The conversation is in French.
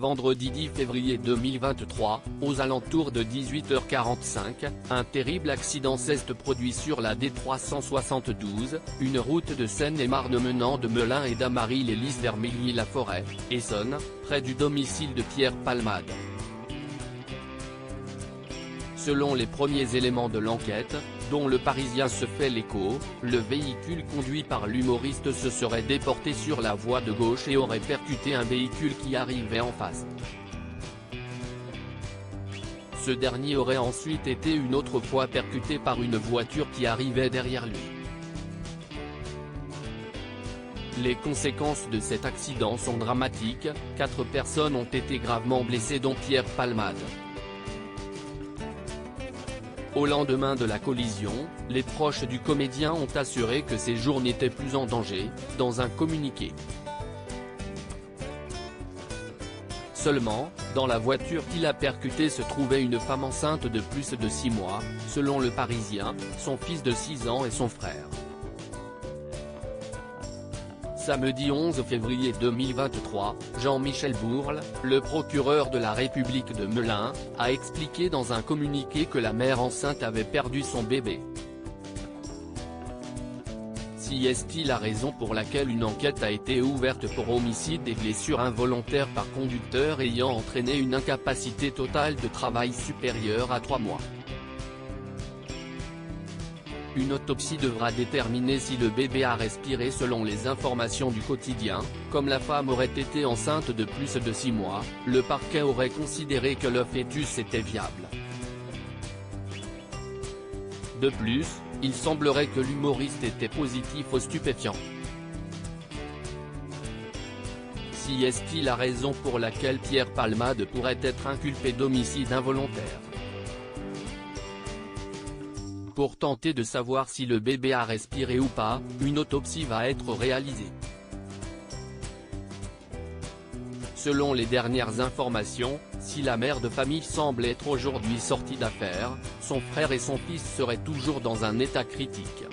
vendredi 10 février 2023, aux alentours de 18h45, un terrible accident s'est produit sur la D372, une route de Seine-et-Marne menant de Melun et d'Amarie-les-Lys vers Milly-la-Forêt, Essonne, près du domicile de Pierre Palmade. Selon les premiers éléments de l'enquête, dont Le Parisien se fait l'écho, le véhicule conduit par l'humoriste se serait déporté sur la voie de gauche et aurait percuté un véhicule qui arrivait en face. Ce dernier aurait ensuite été une autre fois percuté par une voiture qui arrivait derrière lui. Les conséquences de cet accident sont dramatiques, 4 personnes ont été gravement blessées dont Pierre Palmade. Au lendemain de la collision, les proches du comédien ont assuré que ses jours n'étaient plus en danger, dans un communiqué. Seulement, dans la voiture qu'il a percutée se trouvait une femme enceinte de plus de 6 mois, selon Le Parisien, son fils de 6 ans et son frère. Samedi 11 février 2023, Jean-Michel Bourle, le procureur de la République de Melun, a expliqué dans un communiqué que la mère enceinte avait perdu son bébé. Si est-il la raison pour laquelle une enquête a été ouverte pour homicide et blessure involontaire par conducteur ayant entraîné une incapacité totale de travail supérieure à 3 mois. Une autopsie devra déterminer si le bébé a respiré selon les informations du quotidien, comme la femme aurait été enceinte de plus de 6 mois, le parquet aurait considéré que le fœtus était viable. De plus, il semblerait que l'humoriste était positif aux stupéfiants. Si est-il la raison pour laquelle Pierre Palmade pourrait être inculpé d'homicide involontaire? Pour tenter de savoir si le bébé a respiré ou pas, une autopsie va être réalisée. Selon les dernières informations, si la mère de famille semble être aujourd'hui sortie d'affaires, son frère et son fils seraient toujours dans un état critique.